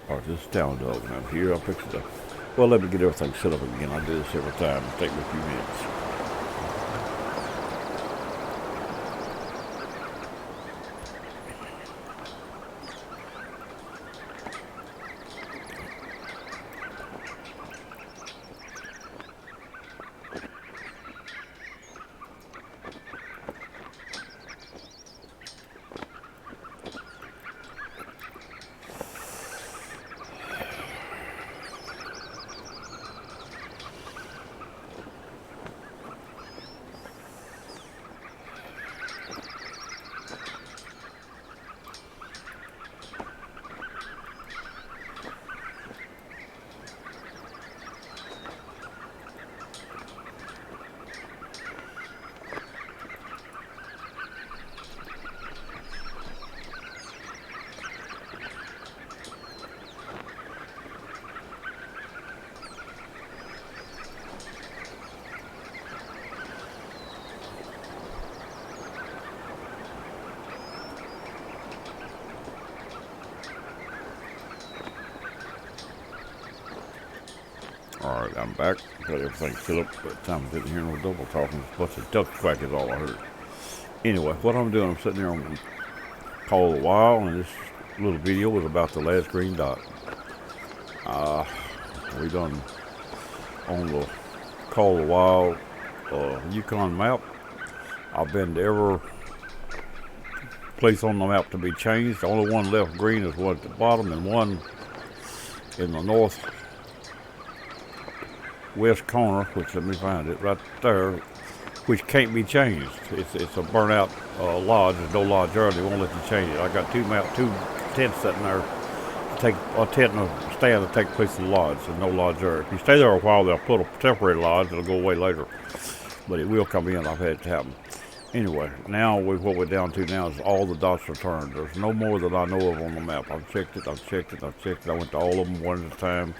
Alright, this is down dog, and I'm here. I'll fix it up. Well, let me get everything set up again. I do this every time. It'll take me a few minutes. Alright, I'm back. Got everything set up. But time I didn't hear no double talking. A bunch of duck quack is all I heard. Anyway, what I'm doing, I'm sitting there on Call of the Wild, and this little video was about the last green dot. We done on the Call of the Wild Yukon map. I've been to every place on the map to be changed. The only one left green is one at the bottom, and one in the northwest corner, which, let me find it, right there, which can't be changed. It's a burnout lodge. There's no lodge there. They won't let you change it. I got two tents sitting there to take a tent and a stand to take place of the lodge. There's no lodge there. If you stay there a while, they'll put a temporary lodge. It'll go away later, but it will come in. I've had it happen. Anyway, now what we're down to now is all the dots are turned. There's no more that I know of on the map. I've checked it. I went to all of them one at a time.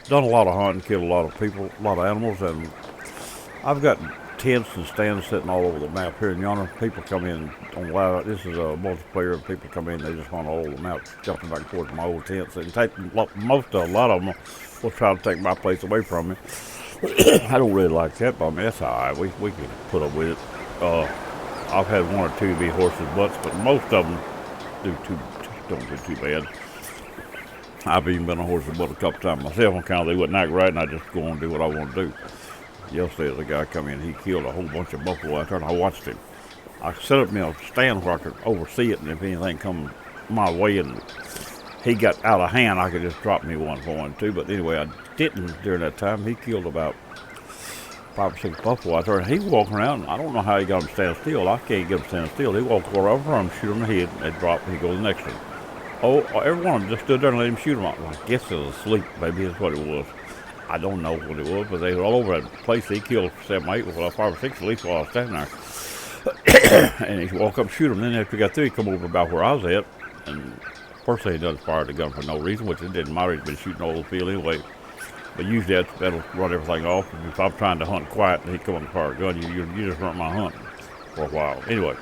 Done a lot of hunting, killed a lot of people, a lot of animals, and I've got tents and stands sitting all over the map here and yonder. People come in on live. This is a multiplayer, and people come in. They just hunt all over the map, jumping back and forth to my old tents, and a lot of them will try to take my place away from me. I don't really like that, but I mean, that's all right. We can put up with it. I've had one or two be horses' butts, but most of them don't do too bad. I've even been a horse's butt a couple times myself. On account they wouldn't act right, and I just go and do what I want to do. Yesterday, the guy come in. He killed a whole bunch of buffalo out there, and I watched him. I set up me a stand where I could oversee it, and if anything come my way and he got out of hand, I could just drop me one for one too. But anyway, I didn't during that time. He killed about 5 or 6 buffalo out there, and he walking around. I don't know how he got him to stand still. I can't get him to stand still. He walked over from him, shoot him in the head, and drop. He goes next to him. Oh, every one of them just stood there and let him shoot them out. I guess it was asleep. Maybe that's what it was. I don't know what it was, but they were all over that place. He killed 7 or 8, well, 5 or 6 at least while I was standing there. And he walked up and shoot him. Then after he got through, he come over about where I was at. And first thing he done is fired the gun for no reason, which it didn't matter. He's been shooting all over the field anyway. But usually that'll run everything off. If I'm trying to hunt quiet and he come up and fire a gun, you just run my hunt for a while. Anyway,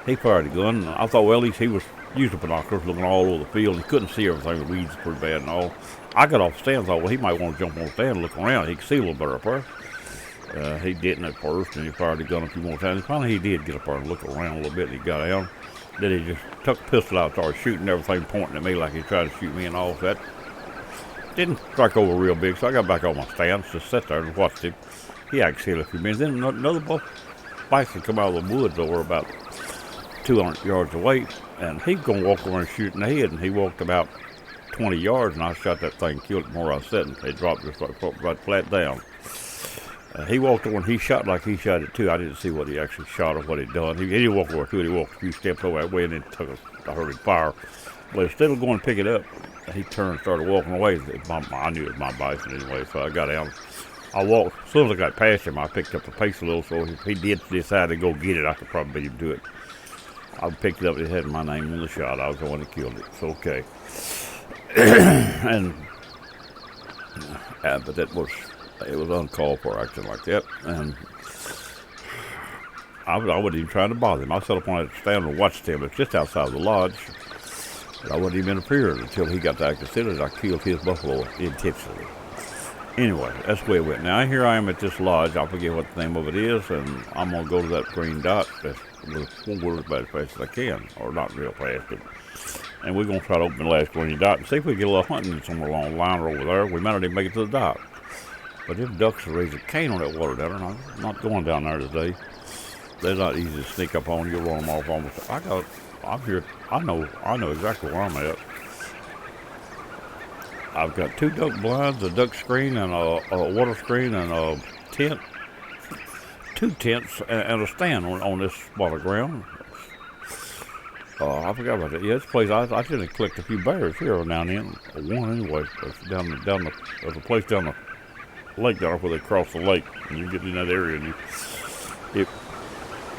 he fired the gun. And I thought, well, at least he was using binoculars looking all over the field. He couldn't see everything. The weeds were pretty bad and all. I got off the stand and thought, well, he might want to jump on the stand and look around. He could see a little better up there. He didn't at first, and he fired the gun a few more times. Finally, he did get up there and look around a little bit, and he got down. Then he just took the pistol out and started shooting everything, pointing at me like he tried to shoot me and all that. Didn't strike over real big, so I got back on my stand, just sat there and watched him. He actually hit a few minutes. Then another bison come out of the woods over about 200 yards away, and he's going to walk over and shoot in the head, and he walked about 20 yards, and I shot that thing, killed it from where I was sitting. It dropped just right flat down. He walked over and he shot like he shot it too. I didn't see what he actually shot or what he'd done. He didn't walk over to it. He walked a few steps over that way and then I heard him fire. But instead of going to pick it up, he turned and started walking away. I knew it was my bison anyway, so I got out. I walked. As soon as I got past him, I picked up the pace a little, so if he did decide to go get it, I could probably beat him to it. I picked it up, it had my name on the shot. I was the one that killed it. It's okay. But it was uncalled for acting like that, and I wasn't even trying to bother him. I sat up on that stand and watched him. It's just outside the lodge, But I wasn't even interfering until he got to acting silly that I killed his buffalo intentionally. Anyway, that's the way it went. Now here I am at this lodge. I forget what the name of it is, and I'm gonna go to that green dot with one word about as fast as I can, or not real fast, but. And we're gonna try to open the last green dot and see if we can get a little hunting somewhere along the line or over there. We might not even make it to the dot. But them ducks are raising cane on that water down there, and I'm not going down there today. They're not easy to sneak up on. You'll run them off almost. I'm here. I know exactly where I'm at. I've got 2 duck blinds, a duck screen, and a water screen, and a tent, 2 tents, and a stand on this spot of ground. I forgot about that. Yeah, this place, I should have collect a few bears here now and then. One anyway. There's a place down the lake down where they cross the lake, and you get in that area, and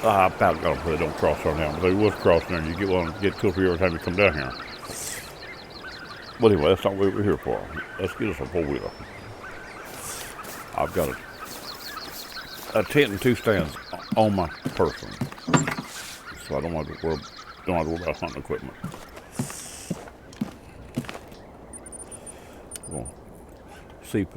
I about got them where they don't cross there now, but they was crossing there, and you get to it every time you come down here. But anyway, that's not what we're here for. Let's get us a 4-wheeler. I've got a tent and 2 stands on my person, so I don't have to worry about hunting equipment. We'll see if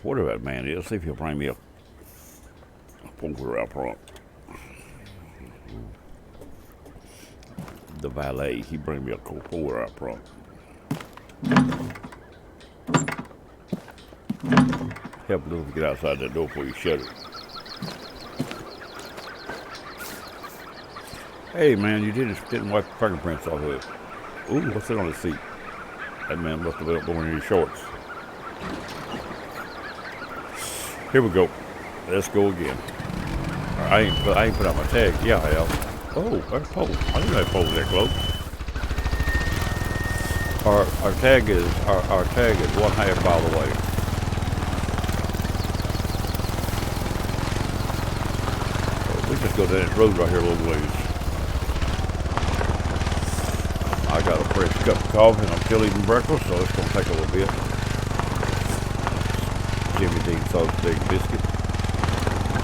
whatever that man is, see if he'll bring me a 4-wheeler out front. The valet, he bring me a 4-wheeler out front. Help a little get outside that door before you shut it. Hey man, you didn't wipe the fingerprints off of it. Ooh, what's that on the seat? That man must have been up wearing his shorts. Here we go. Let's go again. I ain't put out my tag. Yeah, I have. Oh, there's a pole. I didn't know that pole was that close. Our tag is 1/2 mile away. So we just go down this road right here a little ways. I got a fresh cup of coffee and I'm still eating breakfast, so it's gonna take a little bit. Jimmy Dean sausage egg biscuit.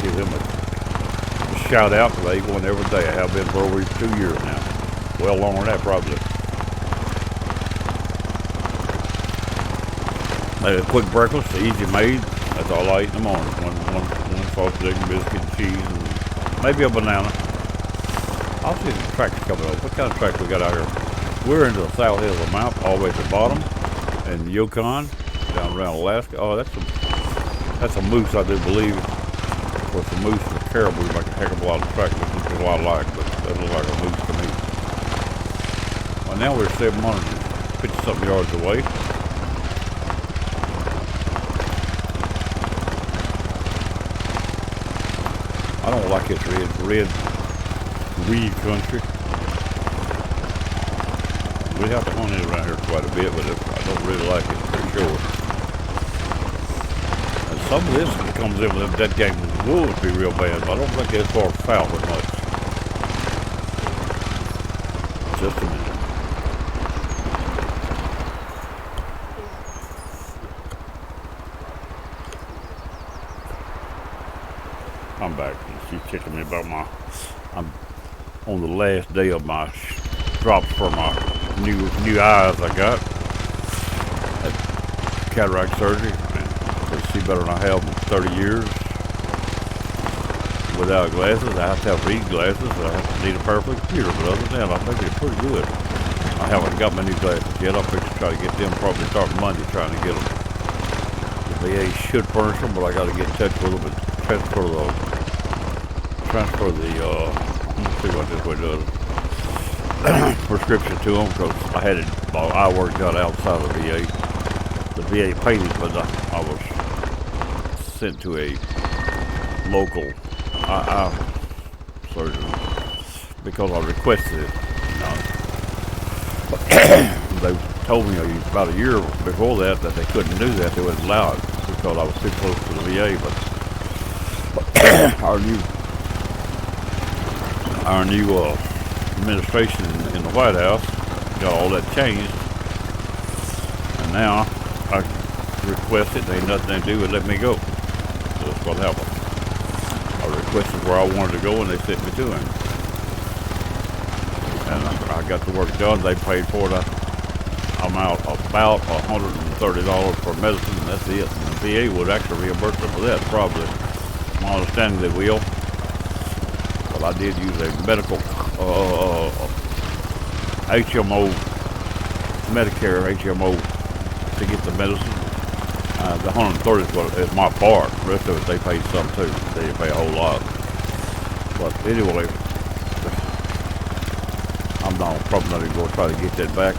Give him a shout out because I eat one every day. I have been for over 2 years now. Well, longer than that probably. A quick breakfast, easy made. That's all I eat in the morning. One sausage egg and biscuit and cheese and maybe a banana. I'll see the tractor coming up. What kind of tractor we got out here? We're into the south hill of the mount, all the way to the bottom, and Yukon, down around Alaska. Oh, that's a moose, I do believe. Of course, the moose and the caribou make a heck of a lot of tracks. There's a lot alike, but that looks like a moose to me. Well, now we're 750-something yards away. I don't like this red weed country. We have to hunt it around here quite a bit, but I don't really like it, for sure. And some of this that comes in with that game with wolves be real bad, but I don't think it's far foul very much. Just a minute. I'm back. She's kicking me about I'm on the last day of my drops for my new eyes I got. Had cataract surgery. They see better than I have in 30 years. Without glasses, I have to have reading glasses. I have to need a pair of computer, but other than that, I think they're pretty good. I haven't got my new glasses yet. I'll fix to try to get them. Probably start Monday trying to get them. The VA should furnish them, but I got to get in touch with them and transfer the. Let's see what this way does. Prescription to them because I had it while I worked out outside of the VA. The VA paid it, but I was sent to a local eye surgeon because I requested it. They told me about a year before that they couldn't do that. They wouldn't allow it because I was too close to the VA. But our new administration in the White House got all that changed, and now I requested. They ain't nothing they do but let me go. So that's what happened. I requested where I wanted to go, and they sent me to him. I got the work done. They paid for it. I'm out about $130 for medicine, and that's it. And the VA would actually reimburse them for that, probably. My understanding they will. But I did use a medical HMO, Medicare HMO to get the medicine. The 130 is my part. The rest of it they paid some too. They didn't pay a whole lot. But anyway, I'm probably not even going to try to get that back.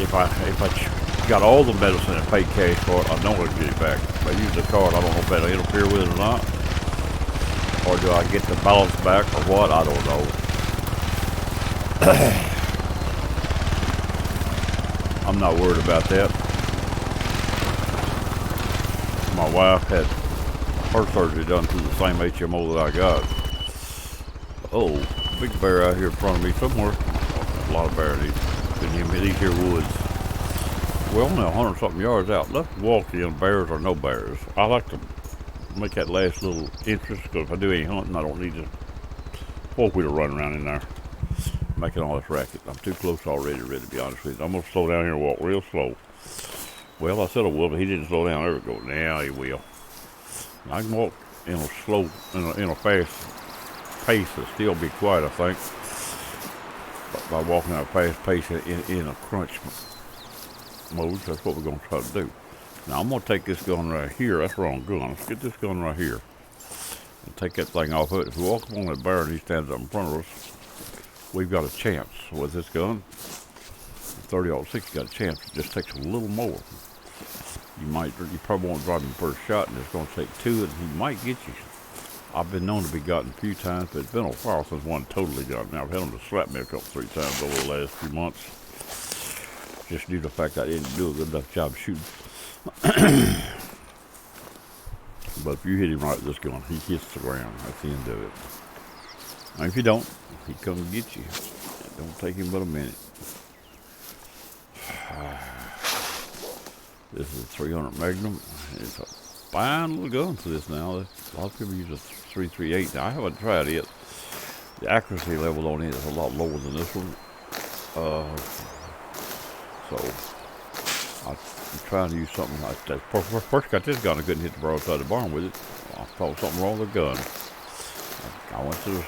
If I got all the medicine and paid cash for it, I know I'll get it back. If I use the card, I don't know if that'll interfere with it or not. Or do I get the balance back or what? I don't know. I'm not worried about that. My wife had her surgery done through the same HMO that I got. Oh, big bear out here in front of me somewhere. A lot of bears in these here woods. We're only 100 something yards out. Let's walk in, bears or no bears. I like to make that last little interest, because if I do any hunting, I don't need to four-wheeler running around in there making all this racket. I'm too close already, to be honest with you. I'm going to slow down here and walk real slow. Well, I said I would, but he didn't slow down. There we go. Now he will. I can walk in a slow, in a fast pace and still be quiet, I think. But by walking at a fast pace in a crunch mode, that's what we're going to try to do. Now, I'm going to take this gun right here. That's the wrong gun. Let's get this gun right here and take that thing off of it. If we walk up on that bear and he stands up in front of us, we've got a chance with this gun. 30-06 got a chance. It just takes a little more. You probably won't drive him first shot, and it's going to take two, and he might get you. I've been known to be gotten a few times, but it's been a while since one totally got me. I've had him to slap me a couple, 3 times over the last few months, just due to the fact I didn't do a good enough job shooting. But if you hit him right with this gun, he hits the ground. That's the end of it. Now, if you don't, he comes and get you. It don't take him but a minute. This is a 300 Magnum. It's a fine little gun for this now. A lot of people use a 338. Now, I haven't tried it. The accuracy level on it is a lot lower than this one. So I'm trying to use something like that. First got this gun, I couldn't hit the broadside of the barn with it. I thought something wrong with the gun. I went to the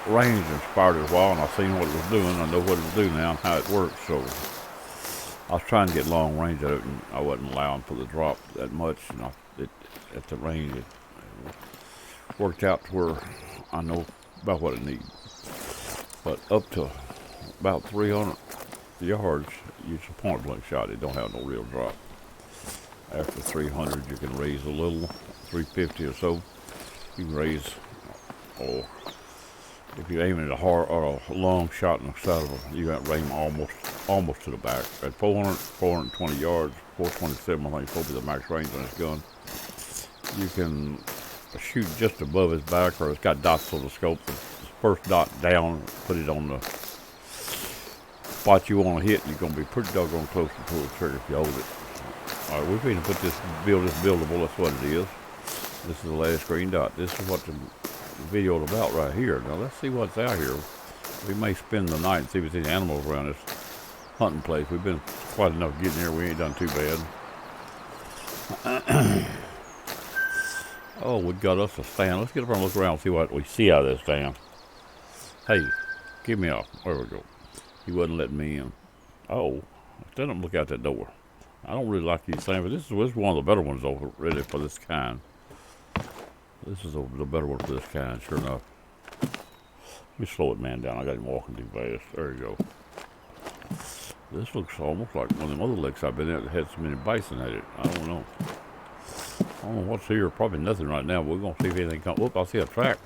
range and fired it a while, and I seen what it was doing. I know what it was doing now and how it works. So I was trying to get long range of it, and I wasn't allowing for the drop that much. And at the range, it worked out to where I know about what it needs. But up to about 300 yards, use a point blank shot. It don't have no real drop. After 300, you can raise a little, 350 or so. You can raise, or if you're aiming at a hard or a long shot in the side of it, you got to aim almost to the back. At 420 yards, 427, I think, is probably the max range on this gun. You can shoot just above his back, or it's got dots on the scope. The first dot down, put it on the spot you want to hit, you're going to be pretty doggone close to pull the trigger if you hold it. All right, we're going to put this buildable, that's what it is. This is the last green dot. This is what the video is about right here. Now, let's see what's out here. We may spend the night and see if there's any animals around this hunting place. We've been quite enough getting here. We ain't done too bad. Oh, we got us a stand. Let's get up and look around and see what we see out of this stand. Hey, give me up. There we go. He wasn't letting me in. Oh, let him look out that door. I don't really like these things, but this is one of the better ones over really for this kind. This is the better one for this kind, sure enough. Let me slow it man down. I got him walking too fast. There you go. This looks almost like one of them other lakes I've been at that had so many bison at it. I don't know. I don't know what's here. Probably nothing right now, but we're going to see if anything comes. Whoop, I see a track.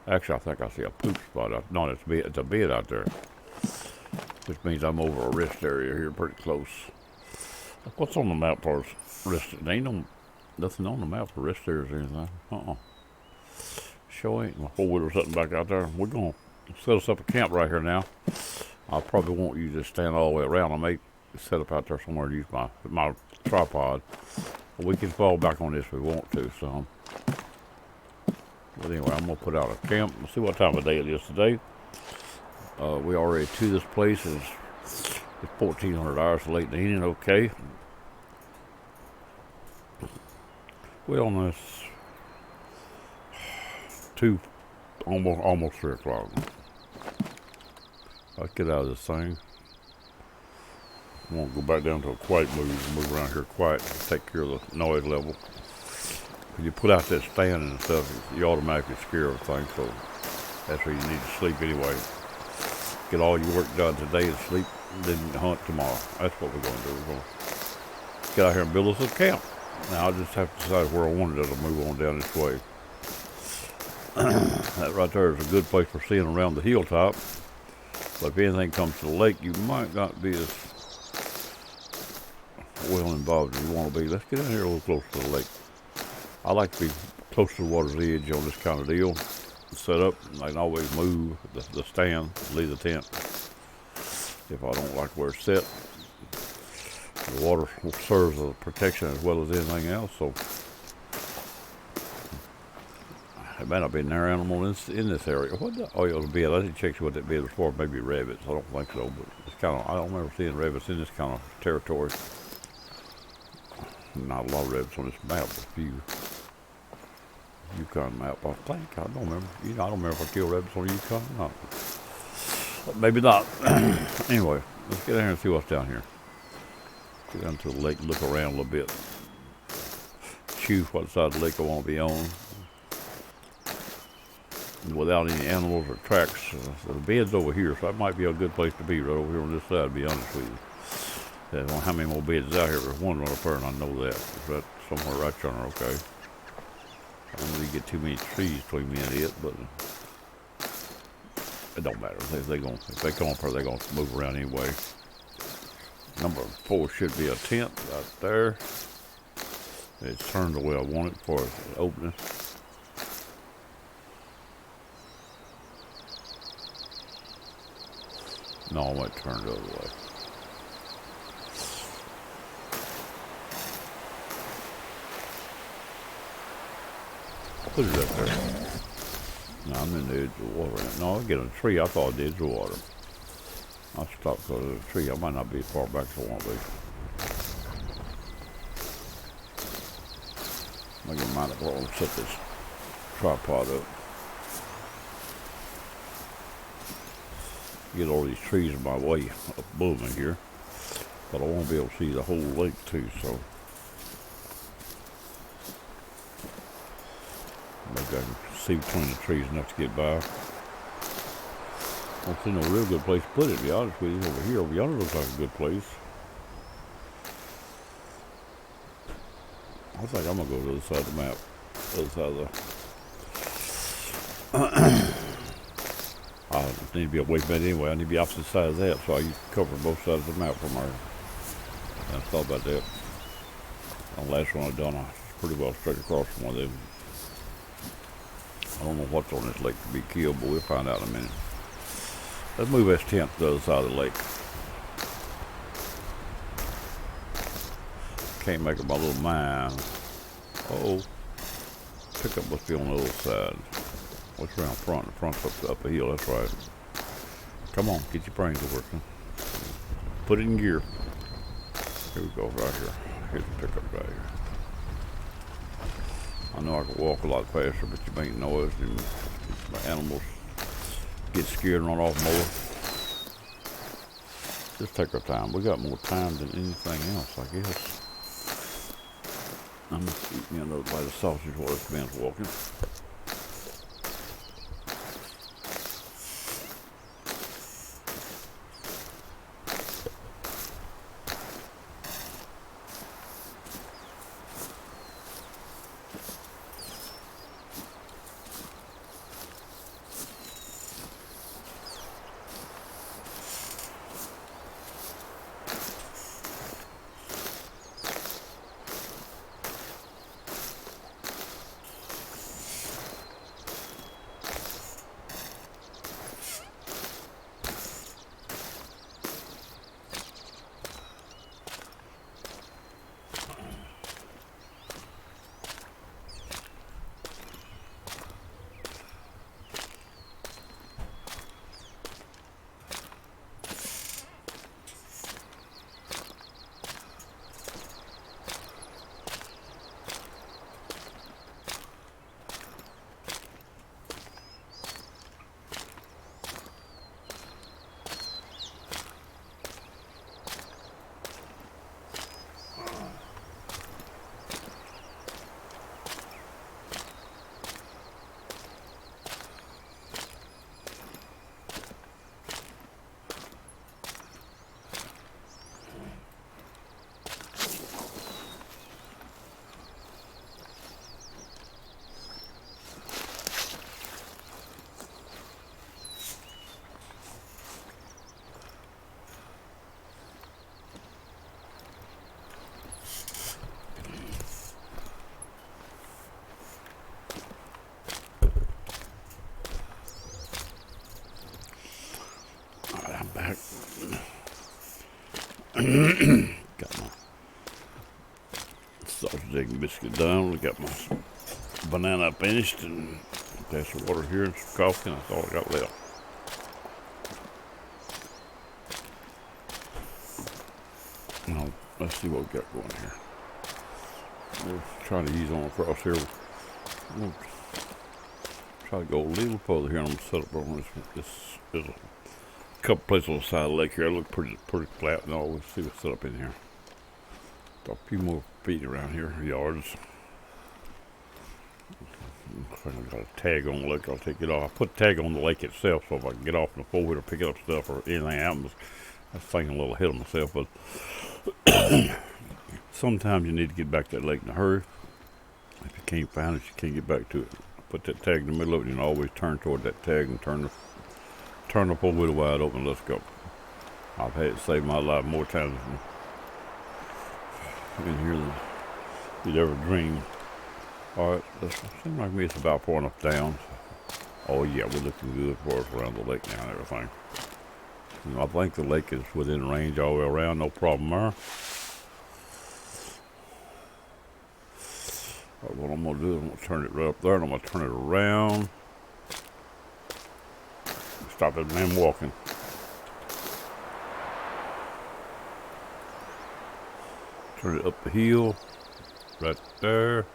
Actually, I think I see a poop spot. No, it's a bed out there. Which means I'm over a rest area here pretty close. What's on the map for rest? There ain't nothing on the map for rest areas or anything. Sure ain't. My four-wheeler or something back out there. We're going to set us up a camp right here now. I probably won't use this stand all the way around. I may set up out there somewhere and use my tripod. But we can fall back on this if we want to, so. But anyway, I'm gonna put out a camp and see what time of day it is today. We already to this place is 1,400 hours late in the evening. Okay. Well, on this almost 3 o'clock. Let's get out of this thing. I'm gonna go back down to a quiet move around here quiet to take care of the noise level. When you put out that stand and stuff, you automatically scare everything, so that's where you need to sleep anyway. Get all your work done today and sleep, and then hunt tomorrow. That's what we're gonna do. We're gonna get out here and build us a camp. Now I just have to decide where I wanted it to move on down this way. That right there is a good place for seeing around the hilltop. But if anything comes to the lake, you might not be as well involved as you want to be. Let's get in here a little closer to the lake. I like to be close to the water's edge on this kind of deal. Set up, and I can always move the stand, leave the tent. If I don't like where it's set, the water serves as protection as well as anything else. So it may not be an air animal in this area. What the? Oh, yeah, it was a bed. I didn't check what that bed was for. Maybe rabbits. I don't think so, but it's kind of. I don't remember seeing rabbits in this kind of territory. Not a lot of rabbits on this map, but a few. Yukon map, I think. I don't remember. I don't remember if I killed rabbits on Yukon or not. But maybe not. Anyway, let's get in here and see what's down here. Get down to the lake and look around a little bit. Choose what side of the lake I want to be on. And without any animals or tracks. The bed's over here, so that might be a good place to be, right over here on this side, to be honest with you. I don't know how many more beds out here. There's one right up there, and I know that. Is that somewhere right yonder? Okay. I don't really get too many trees between me and it, but it don't matter. If they come up here, they're gonna move around anyway. Number 4 should be a tent right there. It's turned the way I want it for the opening. No, I might turn the other way. Put it up there. No, I'm in the edge of the water. No, I get on a tree. I thought the edge of the water. I stopped because of the tree. I might not be as far back as I want to be. I get mine up. I'll set this tripod up. Get all these trees in my way up above me here. But I won't be able to see the whole lake too, so. Maybe I can see between the trees enough to get by. I don't see no real good place to put it, to be honest with you. Over here, over yonder looks like a good place. I think I'm going to go to the other side of the map. The other side of the... I need to be away from it anyway. I need to be opposite side of that, so I cover both sides of the map from there. I thought about that. The last one I done, I pretty well straight across from one of them. I don't know what's on this lake to be killed, but we'll find out in a minute. Let's move this tent to the other side of the lake. Can't make up my little mind. Oh, pickup must be on the other side. What's around front? The front's up a hill, that's right. Come on, get your brains working. Put it in gear. Here we go, right here. Here's the pickup right here. I know I could walk a lot faster, but you make noise and my animals get scared and run off more. Just take our time. We got more time than anything else, I guess. I'm just eating another bite of sausage while this man's walking. Got my sausage, egg, and biscuit done. We got my banana finished, and a glass of water here and some coffee, and that's all I got left. Now, let's see what we got going here. We'll try to ease on across here. We'll try to go a little further here, and I'm going to set up on this. There's a couple places on the side of the lake here. It looks pretty flat and all. We'll see what's set up in here. Got a few more feet around here, yards. I got a tag on the lake. I'll take it off. I put a tag on the lake itself, so if I can get off in the four-wheeler, pick up stuff or anything happens. I was thinking a little ahead of myself, but sometimes you need to get back to that lake in a hurry. If you can't find it, you can't get back to it. Put that tag in the middle of it, and always turn toward that tag and turn the four-wheeler wide open. Let's go. I've had it save my life more times in here than you'd ever dream. All right, seems like me it's about far enough down. Oh yeah, we're looking good for us around the lake now and everything. And I think the lake is within range all the way around, no problem there. Right, what I'm gonna do is I'm gonna turn it right up there, and I'm gonna turn it around. Stop that man walking. Turn it up the hill, right there.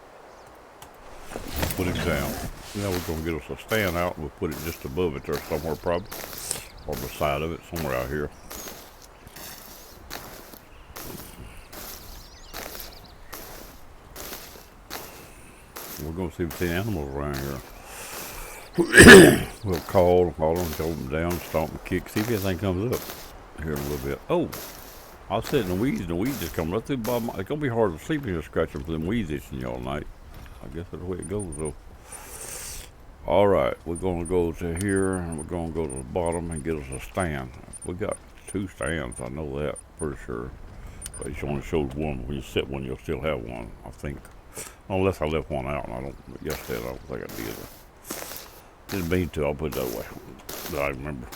Put it down. Now we're gonna get us a stand out, and we'll put it just above it there somewhere, probably, or beside of it, somewhere out here. We're gonna see if there's any animals around here. We'll call them, hold them down, stomp and kick, see if anything comes up here in a little bit. Oh, I'll sit in the weeds, and the weeds just come right through the bottom. It's gonna be hard to sleep here scratching for them weeds itching you all night. I guess that's the way it goes, though. All right, we're gonna go to here, and we're gonna go to the bottom and get us a stand. We got 2 stands, I know that for sure. But it only shows one. When you set one, you'll still have one, I think. Unless I left one out, and I don't. Yesterday, I don't think I did. Didn't mean to. I'll put it that way. But I remember.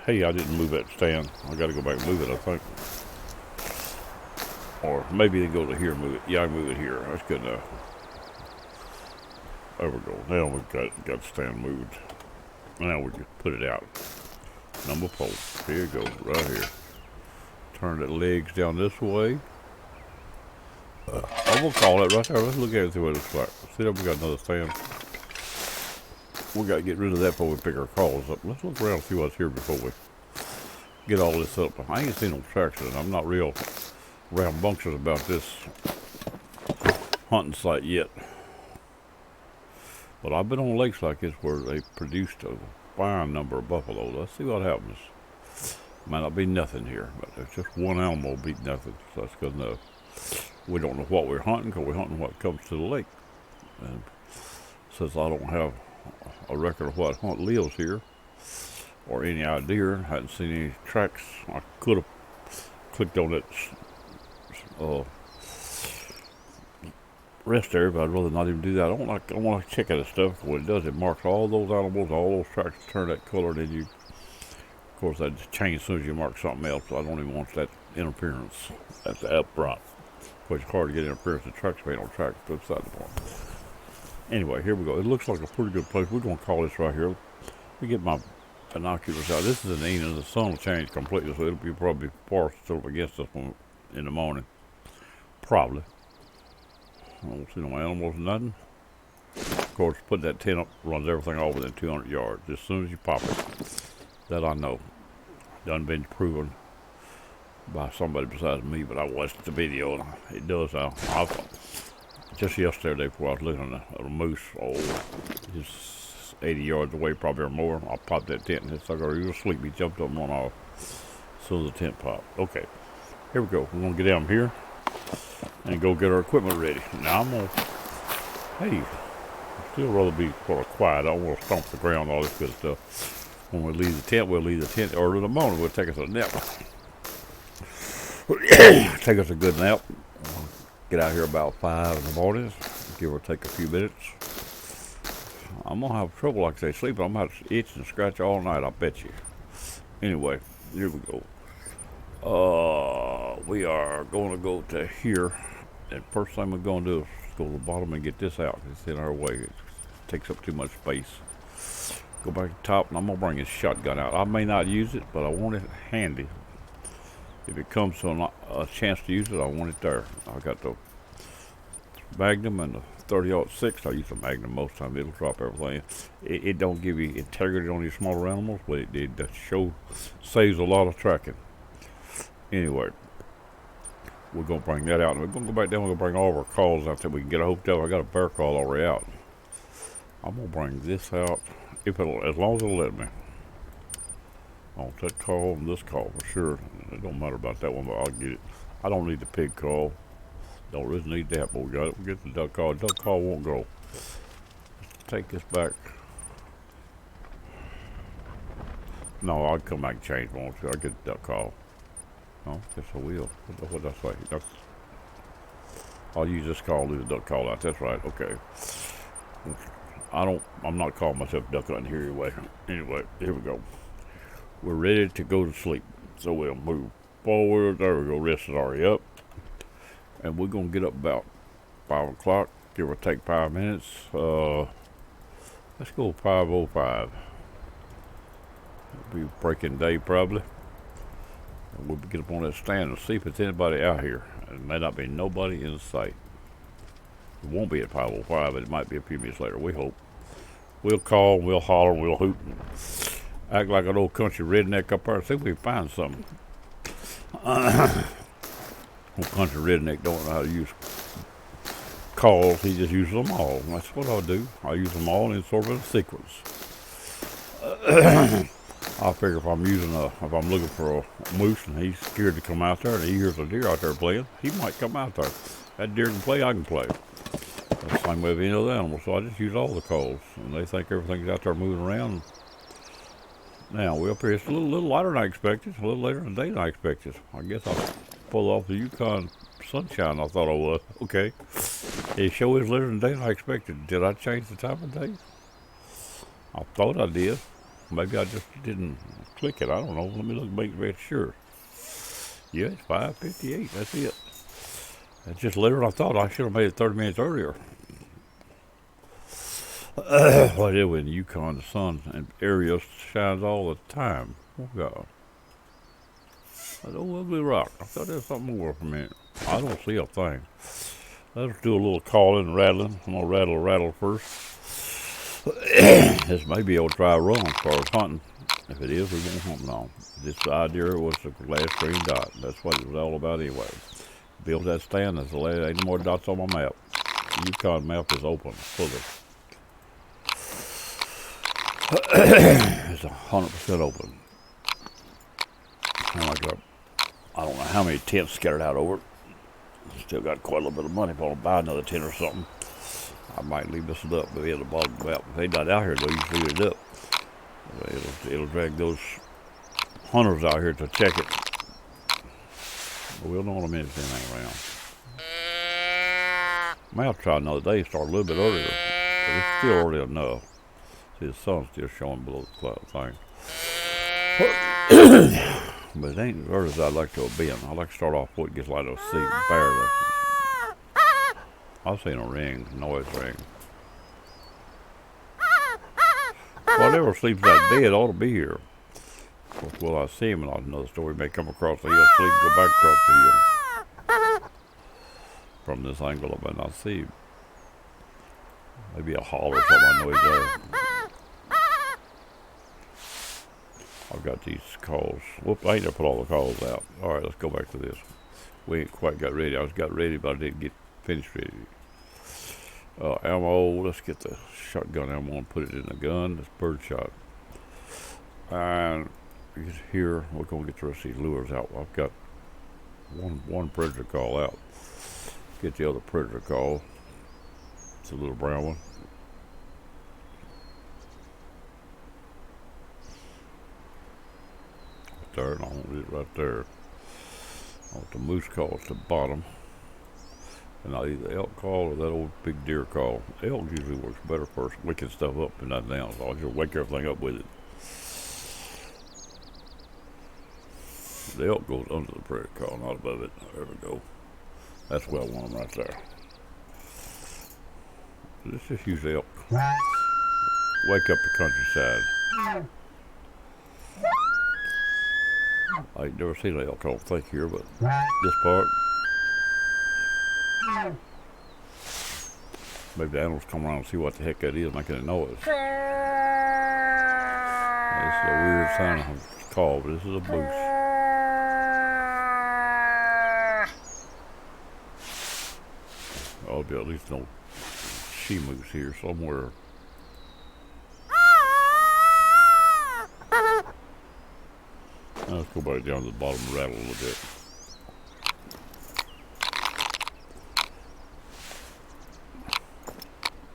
Hey, I didn't move that stand. I got to go back and move it, I think. Or maybe they go to here and move it. Yeah, I move it here. That's good enough. There we go. Now we got the stand moved. Now we can put it out. Number 4. Here it goes, right here. Turn the legs down this way. I'm gonna call it right there. Let's look at it, see what it looks like. See there, we got another stand. We got to get rid of that before we pick our calls up. Let's look around and see what's here before we get all this up. I ain't seen no tracks in it. I'm not real rambunctious about this hunting site yet. But I've been on lakes like this where they produced a fine number of buffalo. Let's see what happens. Might not be nothing here, but it's just one animal beat nothing, so that's good enough. We don't know what we're hunting because we're hunting what comes to the lake. And since I don't have a record of what hunt lives here or any idea, I hadn't seen any tracks, I could have clicked on that rest area, but I'd rather not even do that. I don't want to check out stuff. What it does, it marks all those animals, all those tracks turn that color, and then you, of course, that change as soon as you mark something else. So I don't even want that interference at the upfront. It's hard to get interference in tracks made on tracks beside the point. Anyway, here we go. It looks like a pretty good place. We're going to call this right here. Let me get my binoculars out. This is an evening. The sun will change completely, so it'll be probably far still up against us in the morning. Probably. I don't see no animals or nothing. Of course, put that tent up, runs everything off within 200 yards. As soon as you pop it. That I know. Done been proven by somebody besides me, but I watched the video and it does. Just yesterday, before I was looking at a moose, just 80 yards away, probably or more, I popped that tent and this sucker, he was asleep. He jumped up and went off as soon as the tent popped. Okay, here we go. We're gonna get down here and go get our equipment ready. Now I'm gonna, hey, I'd still rather be sort of quiet. I don't want to stomp the ground, all this good stuff. When we leave the tent, we'll leave the tent early in the morning. We'll take us a nap. Take us a good nap. Get out here about 5 in the morning, give or take a few minutes. I'm gonna have trouble, like I say, sleeping. I'm gonna have to itch and scratch all night, I bet you. Anyway, here we go. We are going to go to here, and first thing we're going to do is go to the bottom and get this out. It's in our way. It takes up too much space. Go back to the top, and I'm going to bring this shotgun out. I may not use it, but I want it handy. If it comes to a chance to use it, I want it there. I got the Magnum and the 30-06. I use the Magnum most time. It'll drop everything. It don't give you integrity on these smaller animals, but it saves a lot of tracking. Anyway, we're going to bring that out. And we're going to go back down. We're going to bring all of our calls out till we can get a hotel. I got a bear call already out. I'm going to bring this out, as long as it'll let me. I want that call and this call for sure. It don't matter about that one, but I'll get it. I don't need the pig call. Don't really need that, but we got it. We'll get the duck call. Duck call won't go. Let's take this back. No, I'll come back and change one. I'll get the duck call. No, guess I will. What did I say? I'll use this call, leave the duck call out. That's right. Okay. I'm not calling myself duck hunting here anyway. Anyway, here we go. We're ready to go to sleep. So we'll move forward. There we go. Wrist is already up. And we're going to get up about 5 o'clock, give or take 5 minutes. Let's go 5:05. It'll be breaking day probably. And we'll get up on that stand and see if it's anybody out here. It may not be nobody in sight. It won't be at 5:05, but it might be a few minutes later, we hope. We'll call, we'll holler, we'll hoot. Act like an old country redneck up there. See if we can find something. Old country redneck don't know how to use calls. He just uses them all. That's what I do. I use them all in sort of a sequence. I figure if I'm looking for a moose and he's scared to come out there and he hears a deer out there playing, he might come out there. That deer can play, I can play. That's the same way with any other animal. So I just use all the calls, and they think everything's out there moving around. Now, we're up here. It's a little lighter than I expected. A little later in the day than I expected. I guess I'll pull off the Yukon sunshine I thought I was. Okay. It sure is later in the day than I expected. Did I change the time of day? I thought I did. Maybe I just didn't click it. I don't know. Let me look, make sure. Yeah, it's 5:58. That's it. It's just later than I thought. I should have made it 30 minutes earlier. What is it in Yukon? The sun and area shines all the time. Oh, God. That old ugly rock. I thought there was something more for a minute. I don't see a thing. Let's do a little calling and rattling. I'm going to rattle first. This may be able to try a run as far as hunting. If it is, we won't hunt long. This idea was the last green dot. That's what it was all about anyway. Build that stand. There's the last, ain't no more dots on my map. The Yukon map is open, fully. It's 100% open. I don't know how many tents scattered out over it. Still got quite a little bit of money if I want to buy another tent or something. I might leave this one up, but at the bottom of the map. If they not out here, though, you can leave it up. It'll drag those hunters out here to check it. But we'll know in a minute if anything around. May have tried another day, start a little bit earlier, but it's still early enough. See, the sun's still showing below the cloud thing. But it ain't as early as I'd like to have been. I like to start off before it gets light to see barely. I've seen a noise ring. Whatever sleeps that bed ought to be here. Of course, will I see him? And another story may come across the hill, sleep, go back across the hill. From this angle, I might not see him. Maybe a holler or something. I know he's there. I've got these calls. Whoop, I ain't gonna put all the calls out. All right, let's go back to this. We ain't quite got ready. I got ready, but I didn't get finished ready. Ammo, let's get the shotgun ammo and put it in the gun. That's birdshot. And here, we're going to get the rest of these lures out. I've got one predator call out. Get the other predator call. It's a little brown one. Right there, and I want it right there. I want the moose call at the bottom. And I'll either elk call or that old big deer call. Elk usually works better for waking stuff up and not down, so I'll just wake everything up with it. The elk goes under the prairie car, not above it. There we go. That's well warm right there. Let's just use elk. Wake up the countryside. I ain't never seen an elk, I don't think, here, but this part. Maybe the animals come around and see what the heck that is making a noise. This is a weird sound call, but this is a moose. I'll be at least no she moose here somewhere. Now let's go back down to the bottom and rattle a little bit.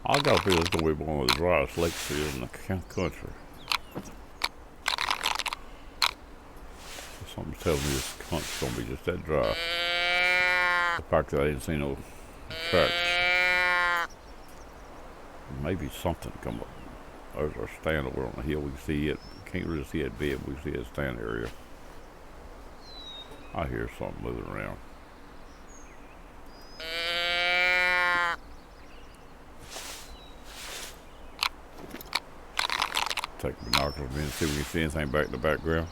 I got a feeling it's going to be one of the driest lakes here in the country. Something's telling me this country's going to be just that dry. The fact that I didn't see no tracks. Maybe something come up. There's our stand over on the hill. We can see it. Can't really see it big. We can see it stand area. I hear something moving around. Take binoculars in and see if we can see anything back in the background.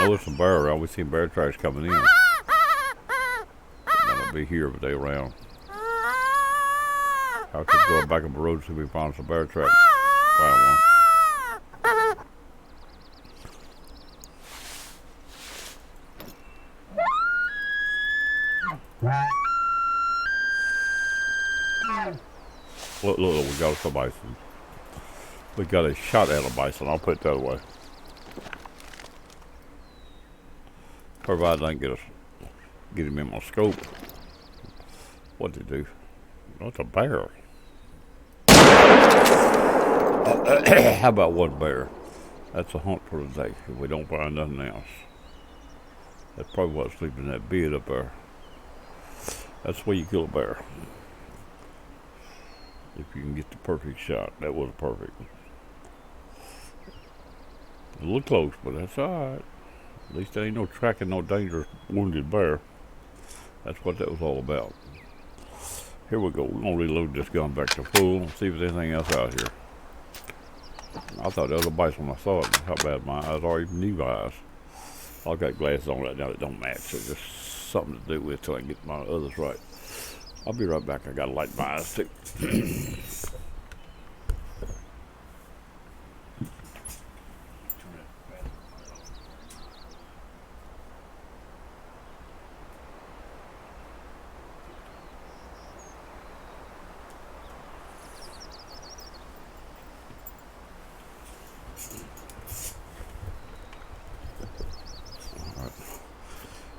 There's some bear around. We seen bear tracks coming in. They'll be here, but they around. I could go back up the road and see if we find some bear tracks. Find one. Look, we got a bison. We got a shot at a bison. I'll put it that away. Provided I can get him in my scope. What'd they do? That's a bear. How about one bear? That's a hunt for the day if we don't find nothing else. That's probably what's sleeping in that bed up there. That's where you kill a bear. If you can get the perfect shot. That was perfect. A little close, but that's alright. At least there ain't no tracking no dangerous wounded bear. That's what that was all about. Here we go. We're going to reload this gun back to full and see if there's anything else out here. I thought that was a bison when I saw it. How bad my eyes are, even new eyes. I've got glasses on right now that don't match. So just something to do with till I can get my others right. I'll be right back. I got to light my eyes too.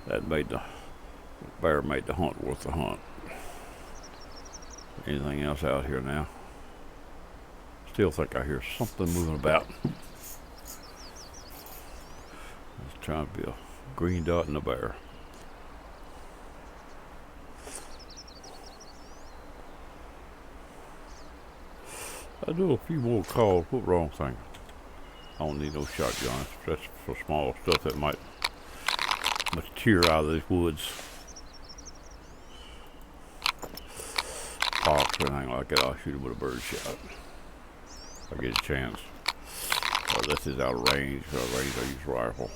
That made the bear made the hunt worth the hunt. Anything else out here now? Still think I hear something moving about. It's trying to be a green dot and a bear. I do a few more calls. What wrong thing? I don't need no shotguns. That's for small stuff that might mature out of these woods. Fox or anything like that, I'll shoot him with a bird shot. If I get a chance. This is out of range. Out of range, I use rifle.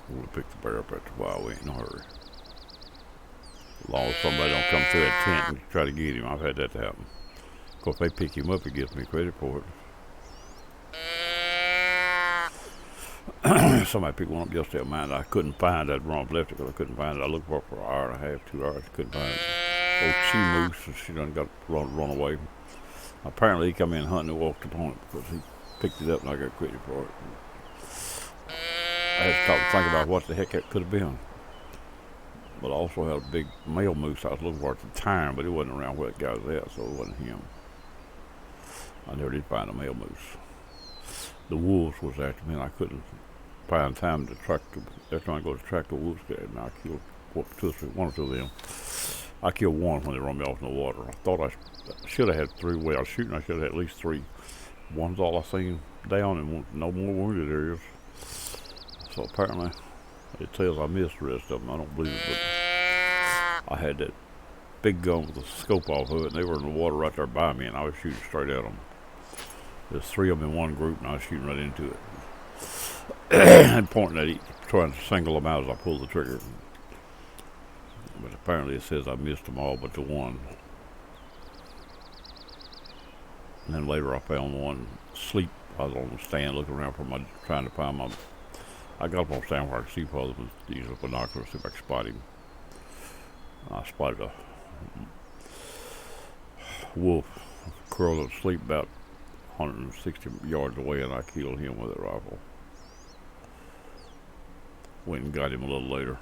We'll pick the bear up after a while. We ain't in a hurry. As long as somebody don't come through that tent and try to get him. I've had that to happen. Of course, if they pick him up, it gives me credit for it. Somebody picked one up yesterday of mine. I couldn't find that wrong left it because I couldn't find it. I looked for it for an hour and a half, 2 hours. Couldn't find it. Old she moose, and she done got run away. Apparently he come in hunting and walked upon it because he picked it up and I got credit for it. I had to stop and think about what the heck that could have been. But I also had a big male moose I was looking for at the time, but it wasn't around where that guy was at, so it wasn't him. I never did find a male moose. The wolves was after me and I couldn't find time to track them. They're trying to go to track the wolves and I killed one or two of them. I killed one when they run me off in the water. I thought I should have had three. When I was shooting, I should have had at least three. One's all I seen down and no more wounded areas. So apparently it tells I missed the rest of them. I don't believe it, but I had that big gun with the scope off of it and they were in the water right there by me and I was shooting straight at them. There's three of them in one group and I was shooting right into it. And pointing at each, trying to single them out as I pulled the trigger. But apparently it says I missed them all but the one. And then later I found one asleep. I was on the stand looking around for trying to find my. I got up on the stand where I could see father was using binoculars to see if I could spot him. I spotted a wolf curled up asleep about 160 yards away and I killed him with a rifle. Went and got him a little later.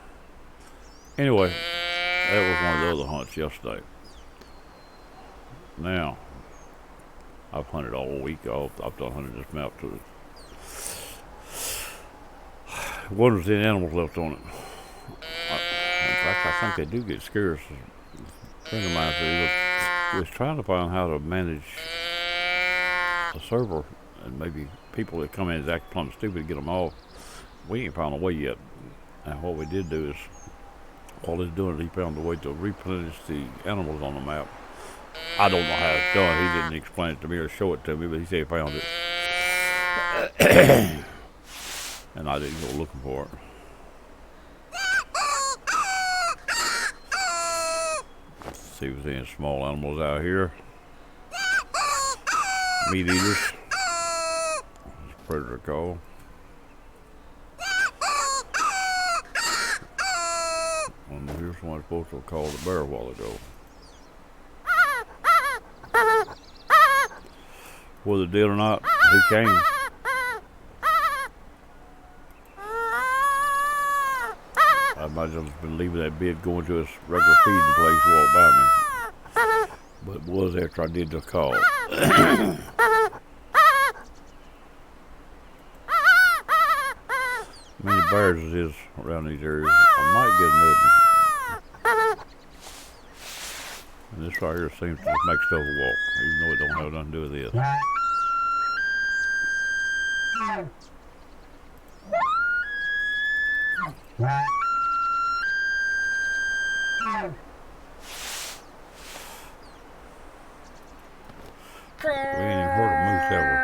Anyway, that was one of the other hunts yesterday. Now, I've hunted all week. I've done hunting this map too. Wonders any animals left on it. In fact, I think they do get scarce. A friend of mine said he was trying to find how to manage a server and maybe people that come in is acting plumb stupid to get them off. We ain't found a way yet. And what we did do is, while he's doing it, he found a way to replenish the animals on the map. I don't know how it's done. He didn't explain it to me or show it to me, but he said he found it. And I didn't go looking for it. Let's see if there's any small animals out here. Meat eaters. Predator call. And here's one supposed to have called a bear a while ago. Whether it did or not, he came. I imagine he's been leaving that bed going to his regular feeding place to walk by me. But it was after I did the call. Many bears as is around these areas. I might get nothing. And this right here seems to just make stuff walk, even though it don't have nothing to do with this. We ain't even heard a moose ever.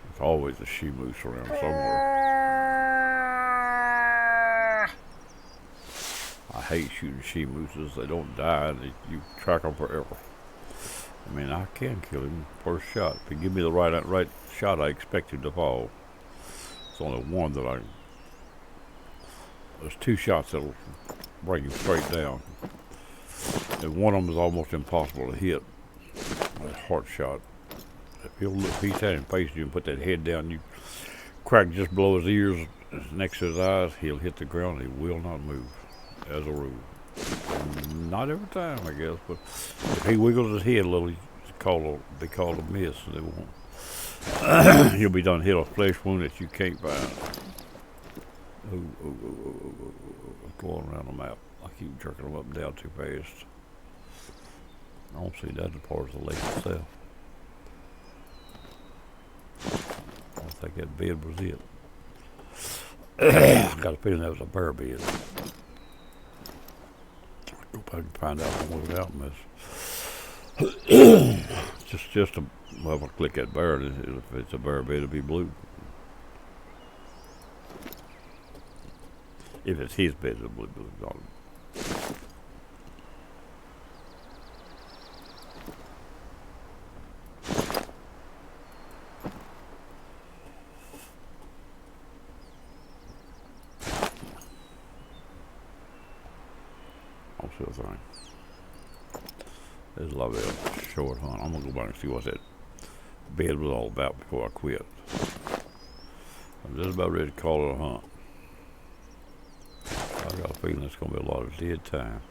There's always a she moose around somewhere. I hate shooting she mooses. They don't die. You track them forever. I mean, I can kill him first shot. If you give me the right shot, I expect him to fall. It's only one that there's two shots that'll bring him straight down. And one of them is almost impossible to hit. A heart shot. If he's standing facing you and put that head down, you crack just below his ears, next to his eyes, he'll hit the ground. He will not move, as a rule. Not every time, I guess, but if he wiggles his head a little, be called a miss. They won't. He'll be done hit a flesh wound that you can't find. I'm going around the map. I keep jerking them up and down too fast. I don't see that as part of the lake itself. I think that bed was it. I got a feeling that was a bear bed. I'll go back and find out what was out in this. Just well, if I click that bear, if it's a bear bed, it'll be blue. If it's his bed, it'll be blue. sort of thing. There's a lot of a short hunt. I'm gonna go back and see what that bed was all about before I quit. I'm just about ready to call it a hunt. I got a feeling it's gonna be a lot of dead time.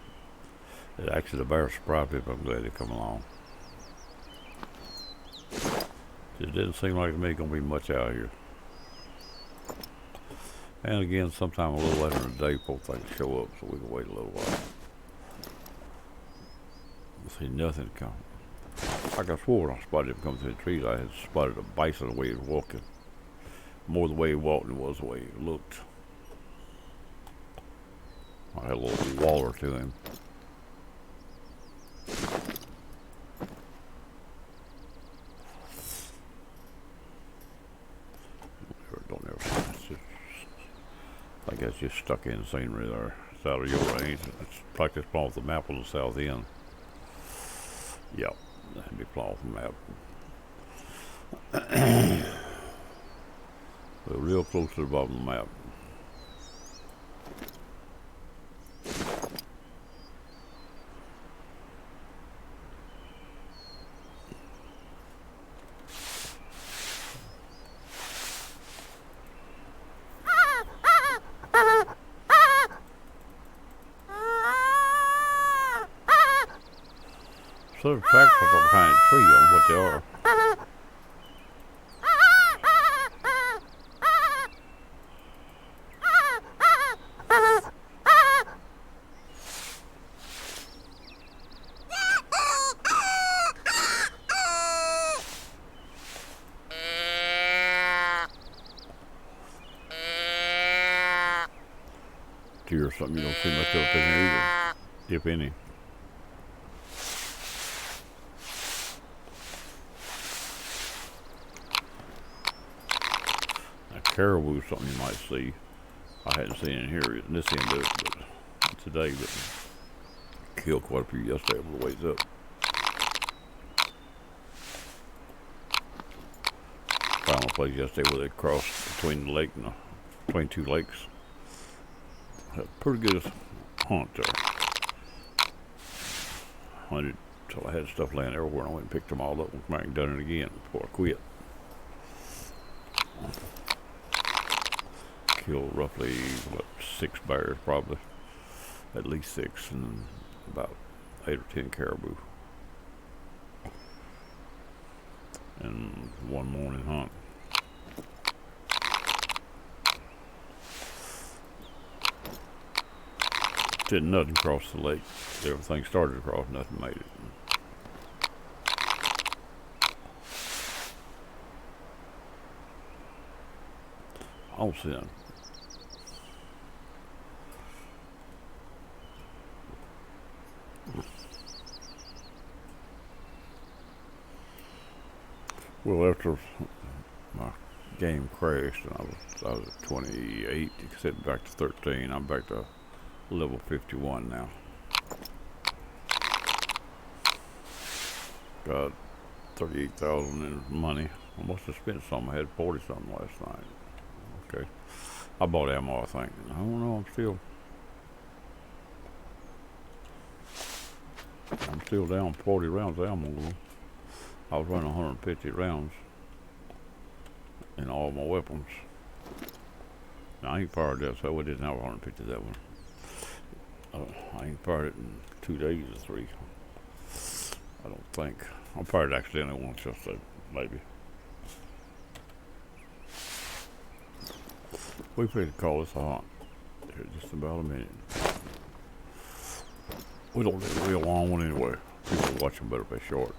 Actually, the bear surprised me, but I'm glad they come along. It didn't seem like to me gonna be much out here. And again, sometime a little later in the day, both things show up, so we can wait a little while. See nothing come. Like I swore when I spotted him coming through the trees, I had spotted a bison the way he was walking. More the way he walked than it was the way he looked. I had a little waller to him. Don't ever see it. I think that's just stuck in the scenery there. It's out of your range. It's like it's off the map on the south end. Yep, that'd be off the map. We're real close to the bottom of the map. So the tracks are behind a tree on what they are. Deer or something you don't see much of in here either, if any. Caribou is something you might see. I hadn't seen it here in this end of it, but today, but killed quite a few yesterday over the ways up. Found a place yesterday where they crossed between the lake and between two lakes. Had a pretty good hunt there. Hunted till I had stuff laying everywhere, and I went and picked them all up and come back and done it again before I quit. Killed roughly, 6 bears probably, at least 6, and about 8 or 10 caribou. And one morning hunt. Did nothing cross the lake. Everything started across, nothing made it. All sin. Well, after my game crashed and I was at 28, sitting back to 13, I'm back to level 51 now. Got 38,000 in money. I must have spent some. I had 40 something last night. Okay. I bought ammo, I think. I don't know, I'm still down 40 rounds of ammo. I was running 150 rounds in all my weapons. Now, I ain't fired that, so I didn't have 150 that one. I ain't fired it in 2 days or 3. I don't think. I fired it accidentally once yesterday, maybe. We figured to call this a hunt. Here, just about a minute. We don't need a real long one anyway. People watching better be short.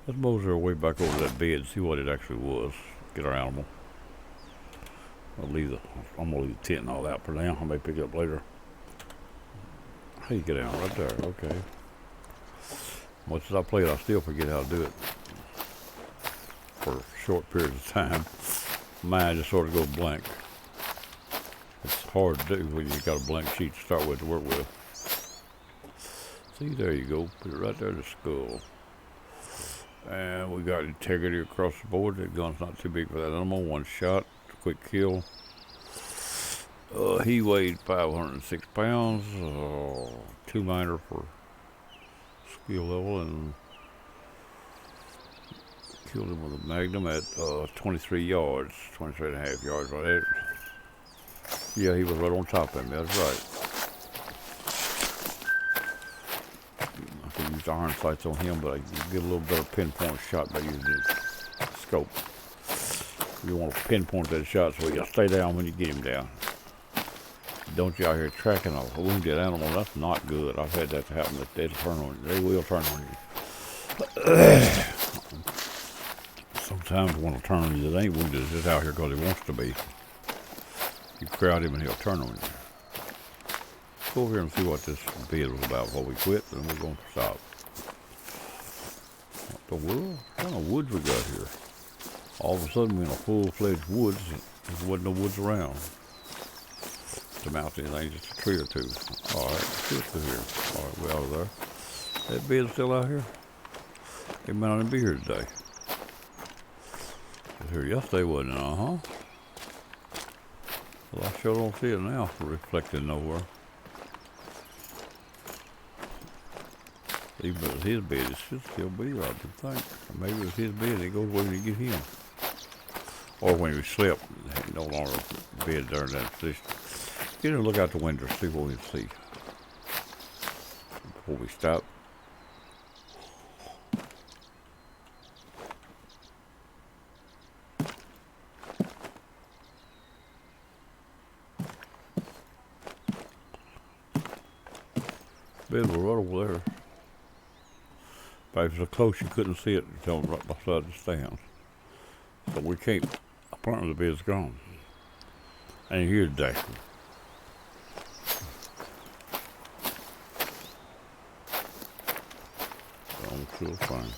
Let's mosey our way back over that bed and see what it actually was. Get our animal. I'm gonna leave the tent and all that for now. I may pick it up later. How you get down? Right there, okay. Much as I play it, I still forget how to do it. For short periods of time, mind just sort of goes blank. It's hard to do when you got a blank sheet to start with to work with. See, there you go. Put it right there in the skull. And we got integrity across the board. The gun's not too big for that animal. One shot, quick kill. He weighed 506 pounds, 2 minor for skill level, and killed him with a magnum at 23 yards, 23 and a half yards right there. Yeah, he was right on top of me, that's right. I could use iron sights on him, but I could get a little better pinpoint shot by using the scope. You want to pinpoint that shot so you'll stay down when you get him down. Don't you out here tracking a wounded animal, that's not good. I've had that happen, that they'll turn on you. They will turn on you. Sometimes when they'll turn on you, they ain't wounded, it's just out here because he wants to be. You crowd him and he'll turn on you. Go over here and see what this bid was about before we quit, and we're going to stop. What the world? What kind of woods we got here? All of a sudden we're in a full-fledged woods, there wasn't no woods around. To mount anything, just a tree or two. Alright, see what's through here. Alright, we're out of there. That bed's still out here? It might not even be here today. It was here yesterday, wasn't it? Uh-huh. Well, I sure don't see it now, reflected nowhere. Even if it's his bed, it should still be there, I would think. Or maybe it's his bed, it goes away when you get him. Or when we slept, no longer bed there in that position. Get her look out the window, see what we can see before we stop. Bed was right over there. But if it was so close you couldn't see it until right beside the stand. So we can't, apparently the bed's gone. Ain't here today. Still fine.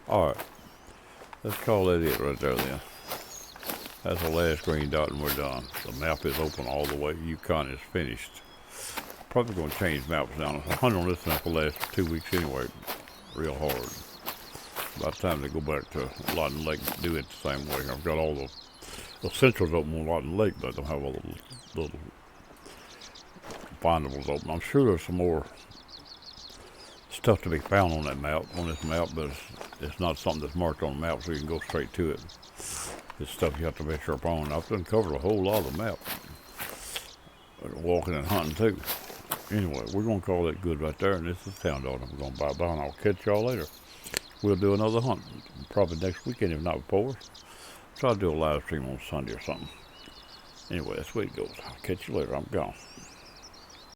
Alright. Let's call that it right there then. That's the last green dot and we're done. The map is open all the way. Yukon is finished. Probably going to change maps down. I'm hunting on this thing for the last 2 weeks anyway. Real hard. By the time they go back to Lawton Lake, do it the same way. I've got all the centrals open on Lawton Lake, but I don't have all the little findables open. I'm sure there's some more stuff to be found on that map, on this map, but it's not something that's marked on the map, so you can go straight to it. It's stuff you have to make sure upon. I've done covered a whole lot of the map, walking and hunting too. Anyway, we're gonna call that good right there, and this is Town Dog. I'm gonna bye bye, and I'll catch y'all later. We'll do another hunt, probably next weekend, if not before. Try to do a live stream on Sunday or something. Anyway, that's the way it goes. I'll catch you later. I'm gone.